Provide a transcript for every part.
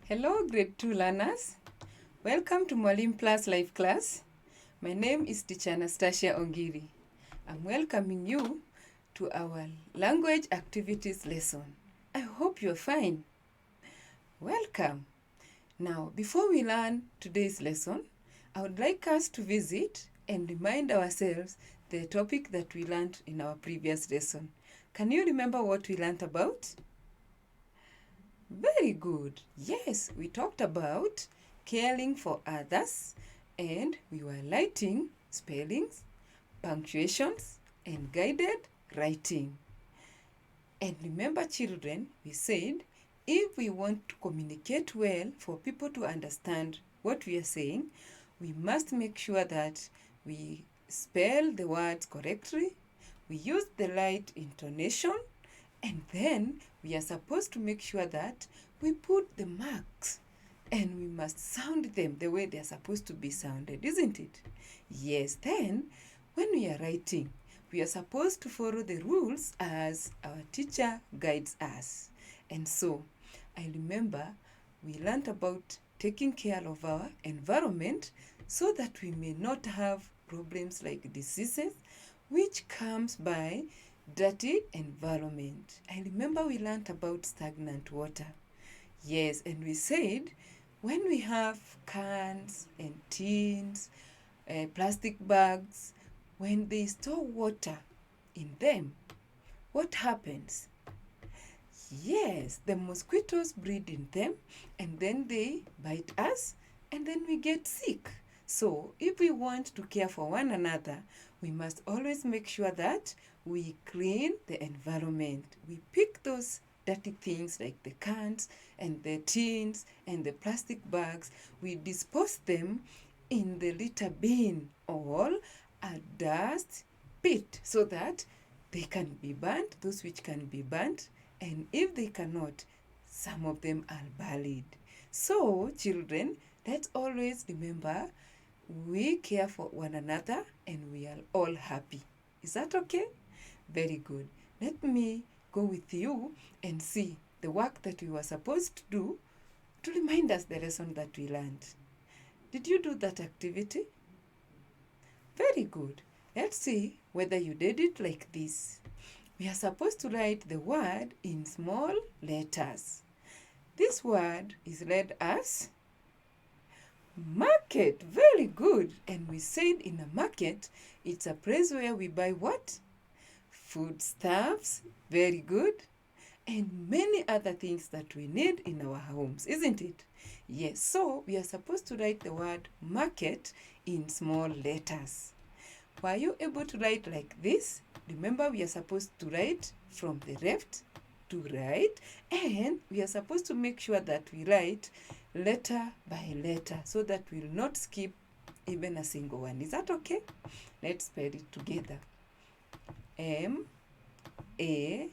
Hello, grade 2 learners. Welcome to MwalimuPLUS live class. My name is teacher Anastasia Ongiri. I'm welcoming you to our language activities lesson. I hope you're fine. Welcome. Now, before we learn today's lesson, I would like us to visit and remind ourselves the topic that we learned in our previous lesson. Can you remember what we learned about? Very good. Yes, we talked about caring for others and we were lighting spellings, punctuations, and guided writing. And remember, children, we said if we want to communicate well for people to understand what we are saying, we must make sure that we spell the words correctly, we use the right intonation, and then we are supposed to make sure that we put the marks and we must sound them the way they are supposed to be sounded, isn't it? Yes, then when we are writing, we are supposed to follow the rules as our teacher guides us. And so, I remember we learned about taking care of our environment so that we may not have problems like diseases, which comes by dirty environment. I remember we learned about stagnant water. Yes, and we said when we have cans and tins, plastic bags, when they store water in them, what happens? Yes, the mosquitoes breed in them and then they bite us and then we get sick. So if we want to care for one another, we must always make sure that we clean the environment. We pick those dirty things like the cans and the tins and the plastic bags. We dispose them in the litter bin or a dust pit so that they can be burnt, those which can be burnt, and if they cannot, some of them are buried. So, children, let's always remember we care for one another and we are all happy. Is that okay? Very good. Let me go with you and see the work that we were supposed to do to remind us the lesson that we learned. Did you do that activity? Very good. Let's see whether you did it like this. We are supposed to write the word in small letters. This word is read as market. Very good. And we said in a market, it's a place where we buy what? Foodstuffs. Very good. And many other things that we need in our homes, isn't it? Yes, so we are supposed to write the word market in small letters. Were you able to write like this? Remember, we are supposed to write from the left to right, and we are supposed to make sure that we write letter by letter so that we'll not skip even a single one. Is that okay? Let's spell it together. M-A-R-K-E-T.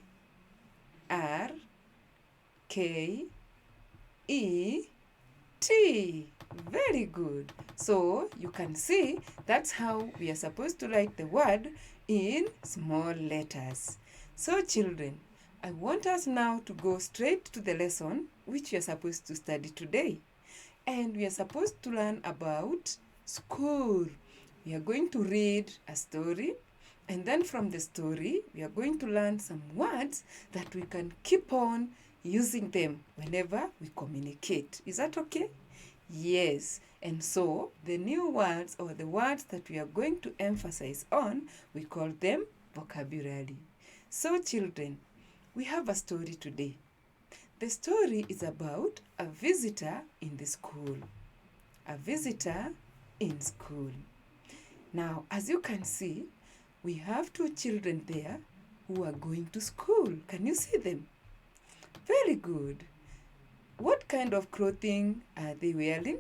Very good. So you can see that's how we are supposed to write the word in small letters. So children, I want us now to go straight to the lesson which we are supposed to study today. And we are supposed to learn about school. We are going to read a story, and then from the story, we are going to learn some words that we can keep on using them whenever we communicate. Is that okay? Yes. And so the new words or the words that we are going to emphasize on, we call them vocabulary. So children, we have a story today. The story is about a visitor in the school. A visitor in school. Now, as you can see, we have two children there who are going to school. Can you see them? Very good. What kind of clothing are they wearing?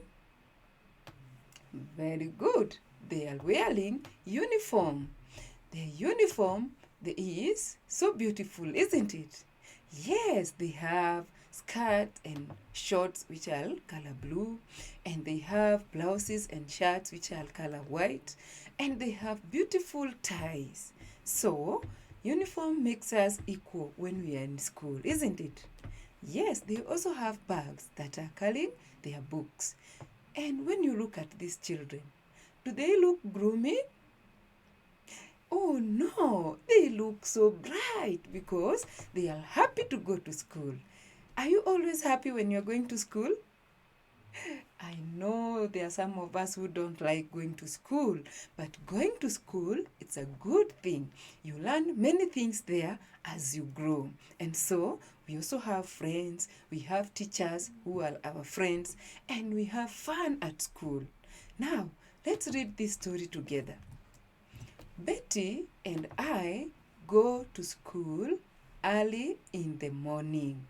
Very good. They are wearing uniform. Their uniform is so beautiful, isn't it? Yes, they have skirts and shorts which are color blue, and they have blouses and shirts which are color white, and they have beautiful ties. So, uniform makes us equal when we are in school, isn't it? Yes, they also have bags that are carrying their books. And when you look at these children, do they look gloomy? Oh no, they look so bright because they are happy to go to school. Are you always happy when you're going to school? I know there are some of us who don't like going to school, but going to school, it's a good thing. You learn many things there as you grow. And so, we also have friends, we have teachers who are our friends, and we have fun at school. Now, let's read this story together. Betty and I go to school early in the morning.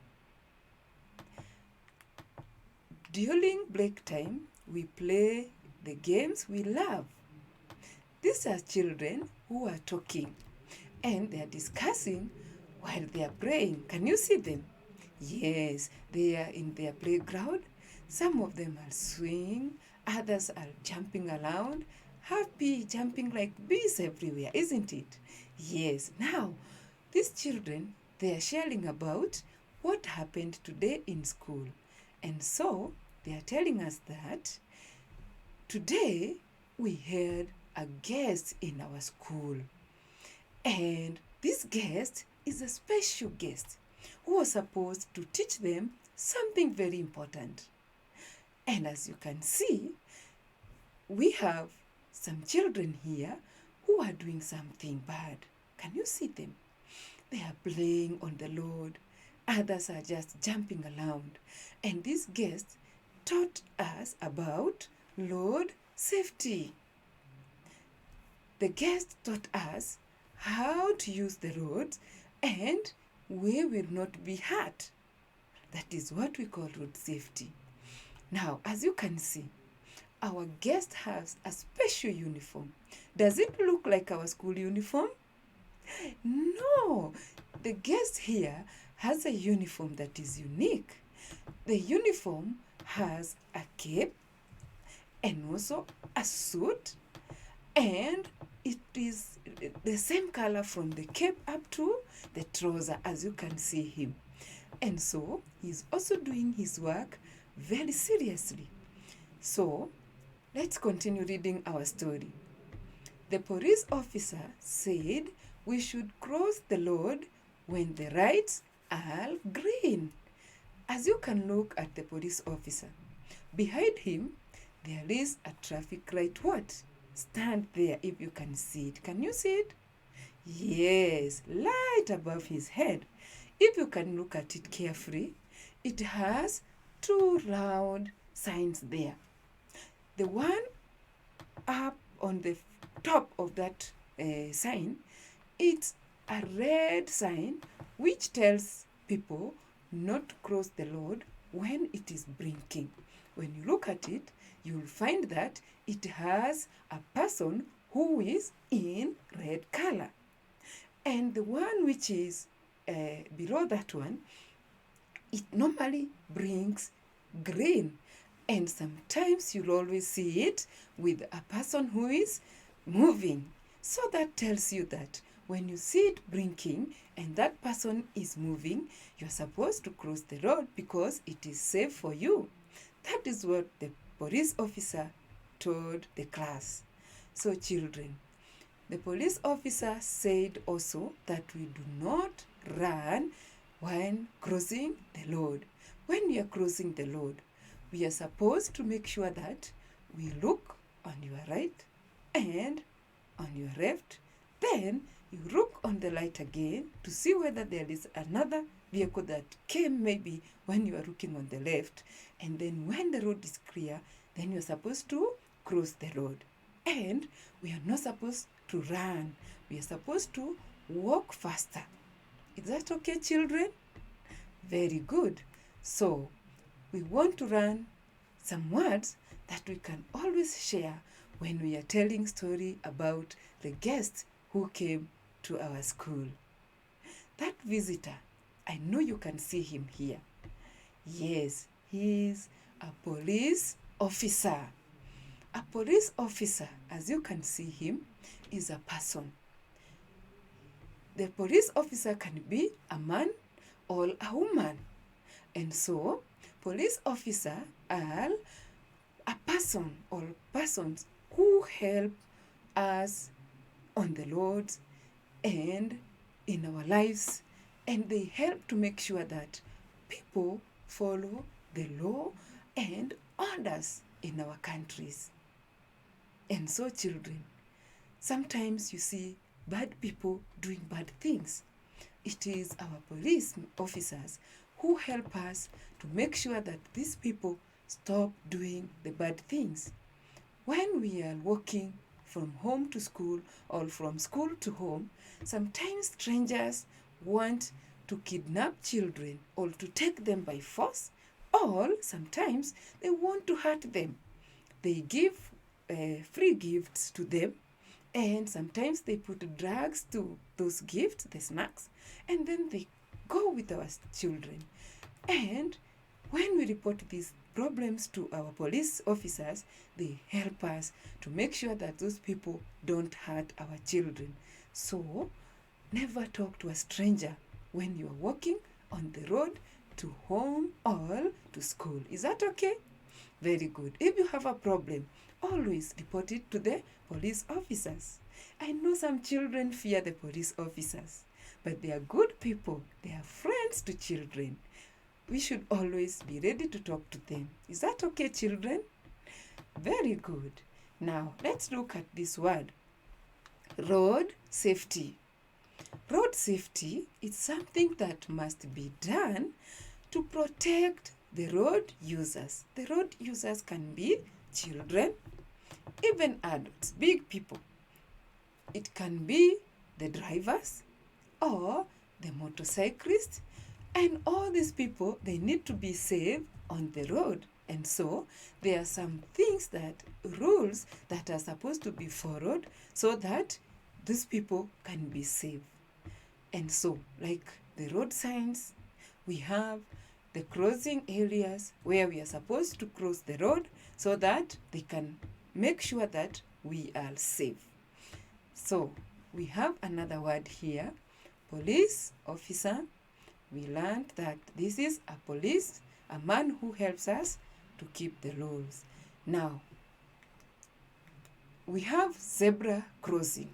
During break time, we play the games we love. These are children who are talking and they are discussing while they are playing. Can you see them? Yes, they are in their playground. Some of them are swinging, others are jumping around, happy, jumping like bees everywhere, isn't it? Yes, now these children, they are sharing about what happened today in school. And so they are telling us that today we had a guest in our school. And this guest is a special guest who was supposed to teach them something very important. And as you can see, we have some children here who are doing something bad. Can you see them? They are playing on the road. Others are just jumping around. And this guest taught us about road safety. The guest taught us how to use the roads and we will not be hurt. That is what we call road safety. Now, as you can see, our guest has a special uniform. Does it look like our school uniform? No, the guest here has a uniform that is unique. The uniform has a cape and also a suit, and it is the same color from the cape up to the trouser, as you can see him. And so he's also doing his work very seriously. So let's continue reading our story. The police officer said we should cross the road when the lights are green. As you can look at the police officer, behind him there is a traffic light. What? Stand there if you can see it. Can you see it? Yes, light above his head. If you can look at it carefully, it has two round signs there. The one up on the top of that sign, it's a red sign which tells people not to cross the road when it is blinking. When you look at it, you'll find that it has a person who is in red color. And the one which is below that one, it normally brings green. And sometimes you'll always see it with a person who is moving. So that tells you that when you see it blinking and that person is moving, you're supposed to cross the road because it is safe for you. That is what the police officer told the class. So children, the police officer said also that we do not run when crossing the road. When we are crossing the road, we are supposed to make sure that we look on your right and on your left. Then you look on the light again to see whether there is another vehicle that came maybe when you are looking on the left. And then when the road is clear, then you're supposed to cross the road. And we are not supposed to run. We are supposed to walk faster. Is that okay, children? Very good. So, we want to learn some words that we can always share when we are telling story about the guest who came to our school. That visitor, I know you can see him here. Yes, he is a police officer. A police officer, as you can see him, is a person. The police officer can be a man or a woman. And so, police officer are a person or persons who help us on the roads and in our lives, and they help to make sure that people follow the law and orders in our countries. And so, children, sometimes you see bad people doing bad things. It is our police officers who help us to make sure that these people stop doing the bad things. When we are walking from home to school or from school to home, sometimes strangers want to kidnap children or to take them by force, or sometimes they want to hurt them. They give free gifts to them, and sometimes they put drugs to those gifts, the snacks, and then they go with our children. And when we report these problems to our police officers, they help us to make sure that those people don't hurt our children. So, never talk to a stranger when you are walking on the road to home or to school. Is that okay? Very good. If you have a problem, always report it to the police officers. I know some children fear the police officers, but they are good people. They are friends to children. We should always be ready to talk to them. Is that okay, children? Very good. Now, let's look at this word. Road safety. Road safety is something that must be done to protect the road users. The road users can be children, even adults, big people. It can be the drivers or the motorcyclists, and all these people, they need to be safe on the road. And so there are some things that, rules that are supposed to be followed so that these people can be safe. And so, like the road signs, we have the crossing areas where we are supposed to cross the road so that they can make sure that we are safe. So, we have another word here, police officer. We learned that this is a police, a man who helps us to keep the laws. Now, we have zebra crossing.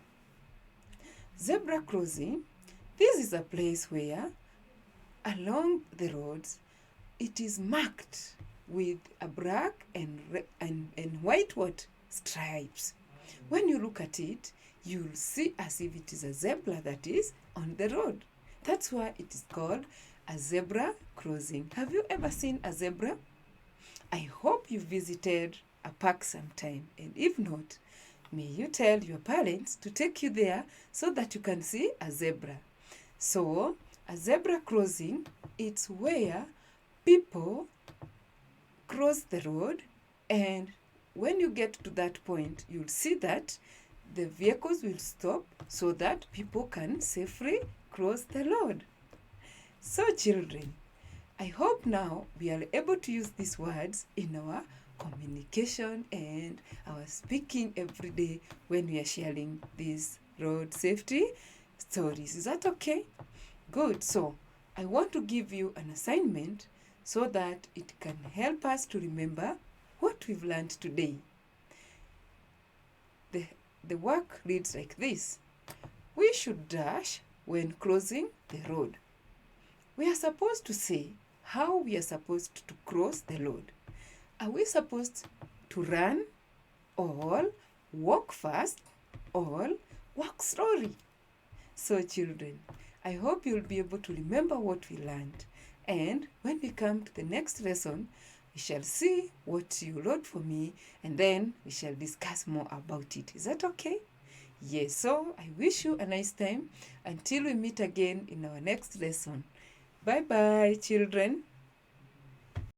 Zebra crossing, this is a place where along the roads it is marked with a black and white stripes. When you look at it, you'll see as if it is a zebra that is on the road. That's why it is called a zebra crossing. Have you ever seen a zebra? I hope you visited a park sometime, and if not, may you tell your parents to take you there so that you can see a zebra. So, a zebra crossing, it's where people cross the road, and when you get to that point, you'll see that the vehicles will stop so that people can safely cross the road. So, children, I hope now we are able to use these words in our communication and our speaking every day when we are sharing these road safety stories. Is that okay? Good. So, I want to give you an assignment so that it can help us to remember what we've learned today. The work reads like this. We should dash when crossing the road. We are supposed to say how we are supposed to cross the road. Are we supposed to run or walk fast or walk slowly? So, children, I hope you'll be able to remember what we learned. And when we come to the next lesson, we shall see what you wrote for me, and then we shall discuss more about it. Is that okay? Yes, so I wish you a nice time until we meet again in our next lesson. Bye-bye, children.